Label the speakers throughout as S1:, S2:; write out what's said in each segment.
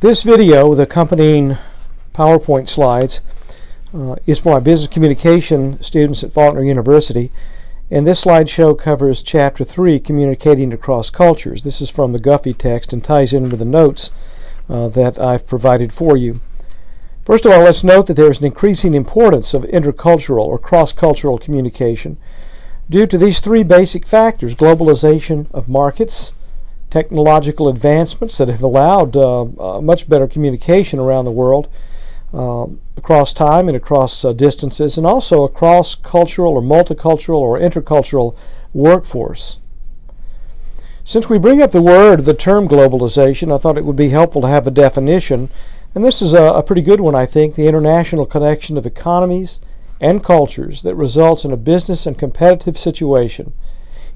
S1: This video with accompanying PowerPoint slides is for my business communication students at Faulkner University, and this slideshow covers Chapter 3, Communicating Across Cultures. This is from the Guffey text and ties in with the notes that I've provided for you. First of all, let's note that there is an increasing importance of intercultural or cross-cultural communication due to these three basic factors: globalization of markets, technological advancements that have allowed much better communication around the world across time and across distances, and also a cross-cultural or multicultural or intercultural workforce. Since we bring up the term globalization, I thought it would be helpful to have a definition, and this is a pretty good one, I think: the international connection of economies and cultures that results in a business and competitive situation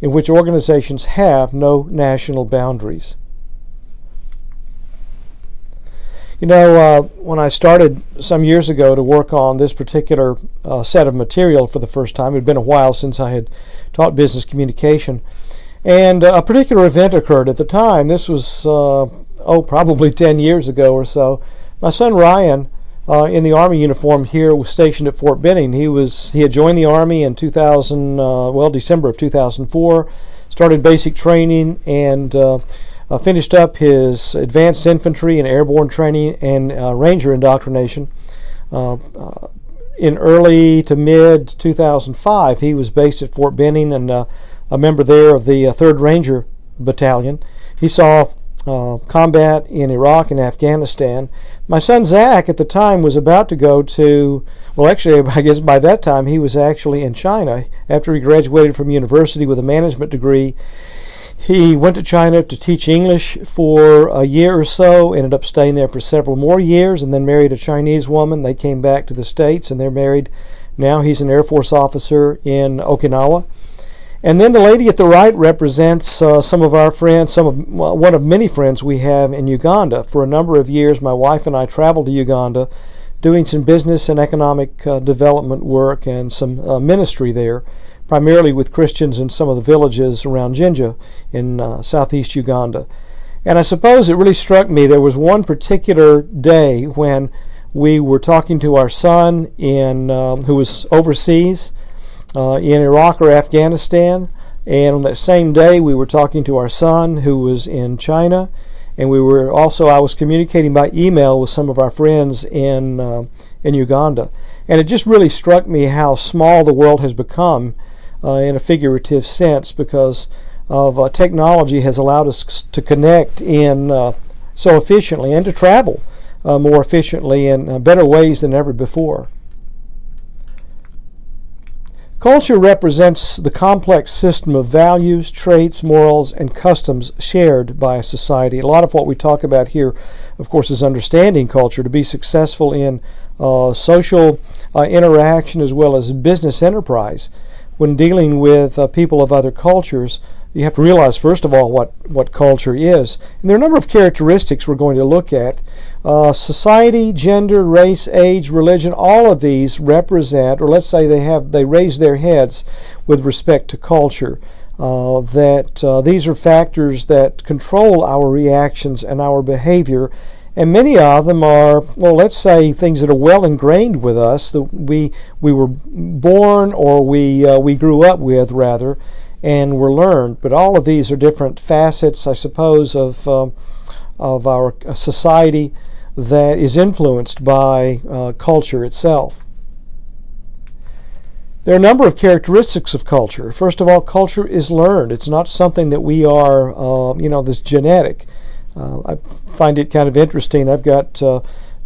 S1: in which organizations have no national boundaries. You know, when I started some years ago to work on this particular set of material for the first time, it had been a while since I had taught business communication, and a particular event occurred at the time. This was, probably 10 years ago or so. My son Ryan, in the Army uniform here, was stationed at Fort Benning. He had joined the Army in December of 2004, started basic training, and finished up his advanced infantry and airborne training and ranger indoctrination. In early to mid 2005, he was based at Fort Benning and a member there of the 3rd Ranger Battalion. He saw combat in Iraq and Afghanistan. My son Zach at the time was about to go to, I guess by that time he was actually in China. After he graduated from university with a management degree, he went to China to teach English for a year or so, ended up staying there for several more years, and then married a Chinese woman. They came back to the States and they're married. Now he's an Air Force officer in Okinawa. And then the lady at the right represents some of our friends, one of many friends we have in Uganda. For a number of years, my wife and I traveled to Uganda doing some business and economic development work and some ministry there, primarily with Christians in some of the villages around Jinja in southeast Uganda. And I suppose it really struck me, there was one particular day when we were talking to our son who was overseas in Iraq or Afghanistan, and on that same day we were talking to our son who was in China, and I was communicating by email with some of our friends in Uganda. And it just really struck me how small the world has become in a figurative sense, because of technology has allowed us to connect in so efficiently and to travel more efficiently in better ways than ever before. Culture represents the complex system of values, traits, morals, and customs shared by a society. A lot of what we talk about here, of course, is understanding culture. To be successful in social interaction as well as business enterprise, when dealing with people of other cultures, you have to realize, first of all, what culture is. And there are a number of characteristics we're going to look at. Society, gender, race, age, religion, all of these represent, or let's say they raise their heads with respect to culture. These are factors that control our reactions and our behavior. And many of them are, let's say, things that are well ingrained with us, that we were born or we grew up with, rather, and were learned. But all of these are different facets, I suppose, of our society that is influenced by culture itself. There are a number of characteristics of culture. First of all, culture is learned. It's not something that we are, this genetic. I find it kind of interesting. I've got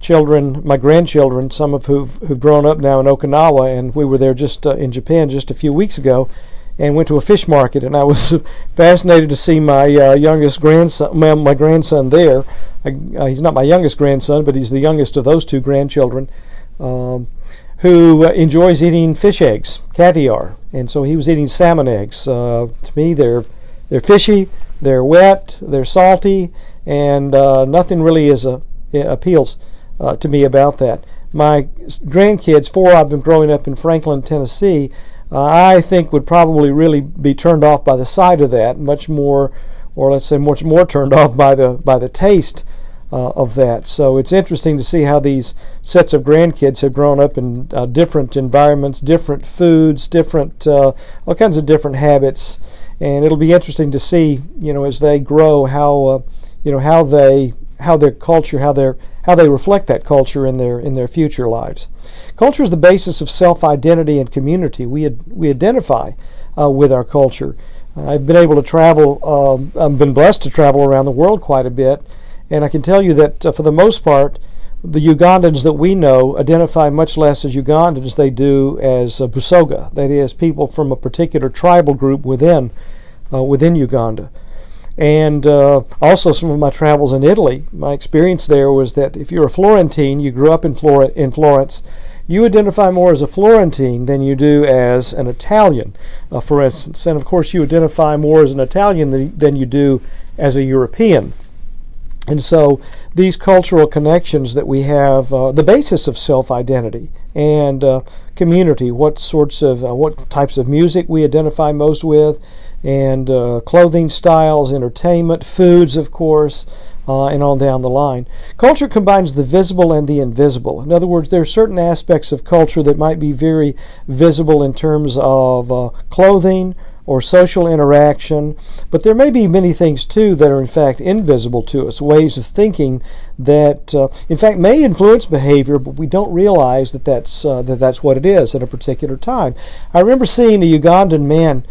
S1: children, my grandchildren, some of who've grown up now in Okinawa, and we were there just in Japan just a few weeks ago, and went to a fish market, and I was fascinated to see my youngest grandson, my grandson there. He's not my youngest grandson, but he's the youngest of those two grandchildren, who enjoys eating fish eggs, caviar, and so he was eating salmon eggs. To me, they're fishy, they're wet, they're salty, and nothing really appeals to me about that. My grandkids, 4 of them growing up in Franklin, Tennessee, I think would probably really be turned off by the sight of that, much more turned off by the taste of that. So it's interesting to see how these sets of grandkids have grown up in different environments, different foods, different all kinds of different habits, and it'll be interesting to see, as they grow, how their culture, how they reflect that culture in their future lives. Culture is the basis of self-identity and community. We identify with our culture. I've been able to travel. I've been blessed to travel around the world quite a bit, and I can tell you that for the most part, the Ugandans that we know identify much less as Ugandans as they do as Busoga. That is, people from a particular tribal group within Uganda. And also some of my travels in Italy, my experience there was that if you're a Florentine, you grew up in Florence, you identify more as a Florentine than you do as an Italian, for instance. And of course, you identify more as an Italian than you do as a European. And so these cultural connections that we have, the basis of self-identity and community, what types of music we identify most with, and clothing styles, entertainment, foods, of course, and on down the line. Culture combines the visible and the invisible. In other words, there are certain aspects of culture that might be very visible in terms of clothing or social interaction, but there may be many things too that are in fact invisible to us, ways of thinking that in fact may influence behavior, but we don't realize that that's what it is at a particular time. I remember seeing a Ugandan man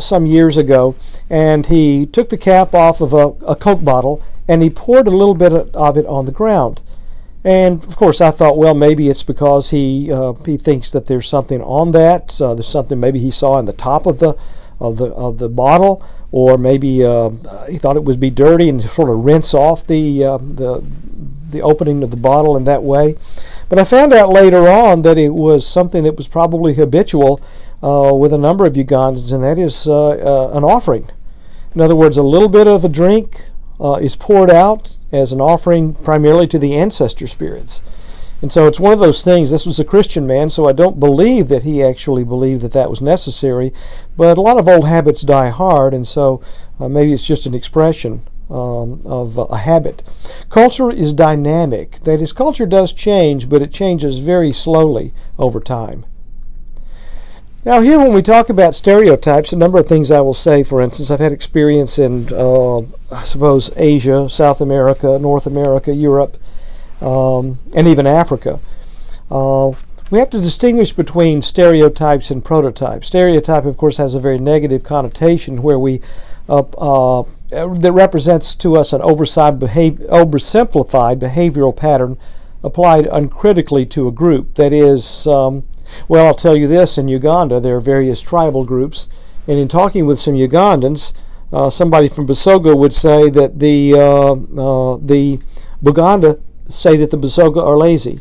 S1: some years ago, and he took the cap off of a Coke bottle and he poured a little bit of it on the ground. And of course, I thought, well, maybe it's because he thinks that there's something on that. There's something maybe he saw in the top of the bottle, or maybe he thought it would be dirty and sort of rinse off the opening of the bottle in that way. But I found out later on that it was something that was probably habitual with a number of Ugandans, and that is an offering. In other words, a little bit of a drink is poured out as an offering primarily to the ancestor spirits. And so it's one of those things. This was a Christian man, so I don't believe that he actually believed that was necessary, but a lot of old habits die hard, and so maybe it's just an expression of a habit. Culture is dynamic. That is, culture does change, but it changes very slowly over time. Now here, when we talk about stereotypes, a number of things I will say. For instance, I've had experience in, I suppose, Asia, South America, North America, Europe, and even Africa. We have to distinguish between stereotypes and prototypes. Stereotype, of course, has a very negative connotation where that represents to us an oversimplified behavioral pattern applied uncritically to a group. That is, well, I'll tell you this, in Uganda there are various tribal groups, and in talking with some Ugandans, somebody from Busoga would say that the Buganda say that the Busoga are lazy,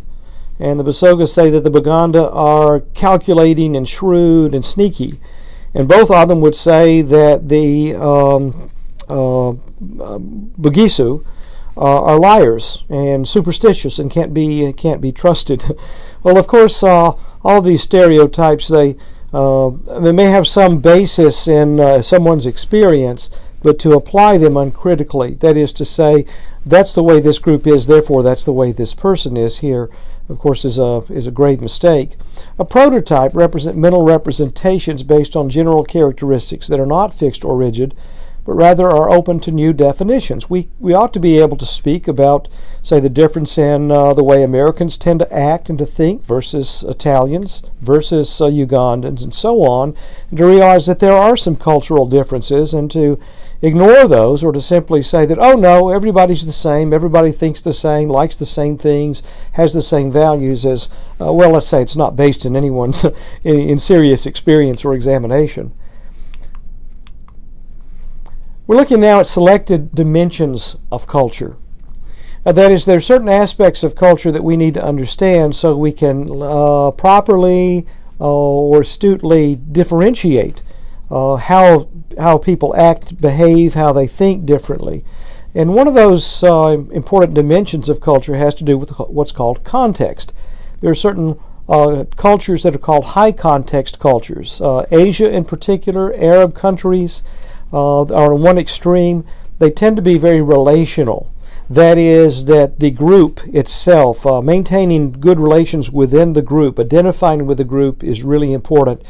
S1: and the Busoga say that the Buganda are calculating and shrewd and sneaky, and both of them would say that the Bugisu are liars and superstitious and can't be trusted. Well, of course, all of these stereotypes they may have some basis in someone's experience, but to apply them uncritically, that is to say, that's the way this group is, therefore that's the way this person is here, of course, is a grave mistake. A prototype represents mental representations based on general characteristics that are not fixed or rigid, but rather are open to new definitions. We ought to be able to speak about, say, the difference in the way Americans tend to act and to think versus Italians versus Ugandans and so on, and to realize that there are some cultural differences, and to ignore those, or to simply say that, oh no, everybody's the same, everybody thinks the same, likes the same things, has the same values as, well, let's say it's not based in anyone's in serious experience or examination. We're looking now at selected dimensions of culture. That is, there are certain aspects of culture that we need to understand so we can properly or astutely differentiate how people act, behave, how they think differently. And one of those important dimensions of culture has to do with what's called context. There are certain cultures that are called high context cultures. Asia in particular, Arab countries, are on one extreme. they tend to be very relational. That is, that the group itself, maintaining good relations within the group, identifying with the group is really important.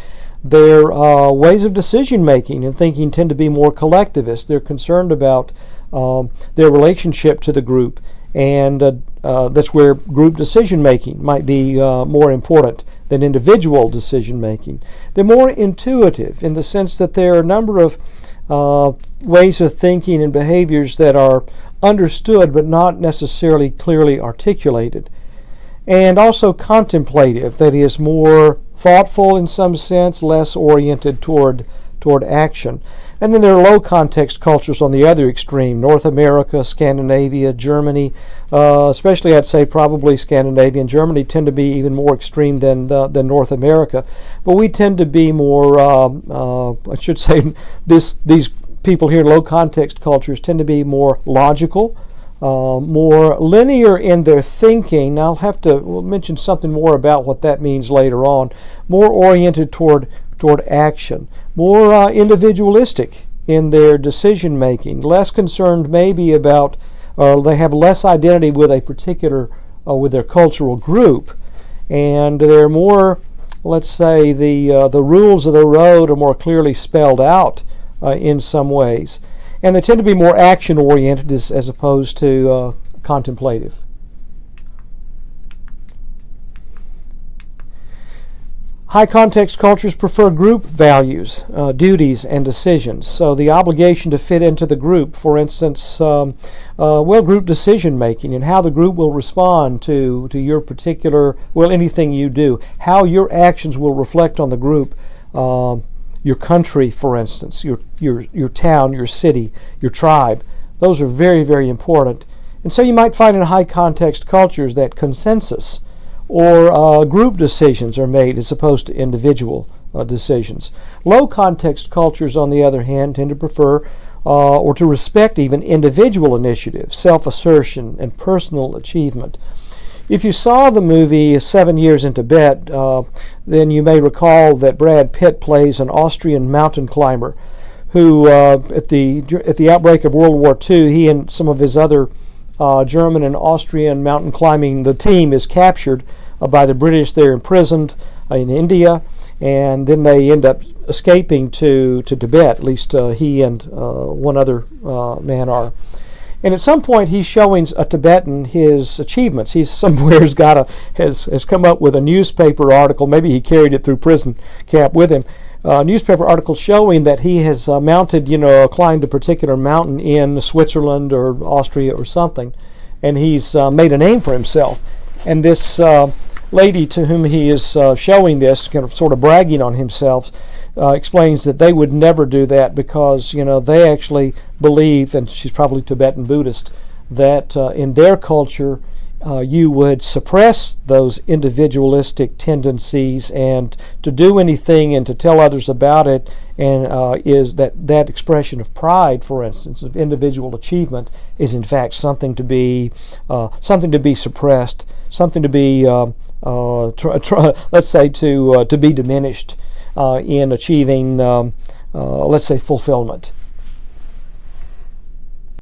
S1: Their ways of decision making and thinking tend to be more collectivist. They're concerned about their relationship to the group, and that's where group decision making might be more important than individual decision making. They're more intuitive in the sense that there are a number of ways of thinking and behaviors that are understood but not necessarily clearly articulated. And also contemplative, that is, more thoughtful in some sense, less oriented toward action. And then there are low context cultures on the other extreme: North America, Scandinavia, Germany. Especially, I'd say probably Scandinavia and Germany tend to be even more extreme than North America. But we tend to be more, I should say, these people here in low context cultures tend to be more logical, more linear in their thinking. I'll have to mention something more about what that means later on. More oriented toward action, more individualistic in their decision making, less concerned maybe about, or they have less identity with a particular, with their cultural group, and they're more, let's say, the rules of the road are more clearly spelled out in some ways. And they tend to be more action-oriented as opposed to contemplative. High-context cultures prefer group values, duties, and decisions. So the obligation to fit into the group, for instance, group decision-making and how the group will respond to your particular, anything you do, how your actions will reflect on the group. Your country, for instance, your town, your city, your tribe. Those are very, very important. And so you might find in high context cultures that consensus or group decisions are made as opposed to individual decisions. Low context cultures, on the other hand, tend to prefer or to respect even individual initiative, self-assertion, and personal achievement. If you saw the movie 7 Years in Tibet, then you may recall that Brad Pitt plays an Austrian mountain climber who, at the outbreak of World War II, he and some of his other German and Austrian mountain climbing, the team is captured by the British. They're imprisoned in India, and then they end up escaping to Tibet. At least he and one other man are. And at some point, he's showing a Tibetan his achievements. He's has come up with a newspaper article. Maybe he carried it through prison camp with him. A newspaper article showing that he has climbed a particular mountain in Switzerland or Austria or something, and he's made a name for himself. And this lady to whom he is showing this, kind of sort of bragging on himself, explains that they would never do that because they actually believe, and she's probably Tibetan Buddhist, that in their culture you would suppress those individualistic tendencies, and to do anything and to tell others about it, and is that expression of pride, for instance, of individual achievement, is in fact something to be suppressed, something to be let's say to be diminished in achieving, let's say, fulfillment.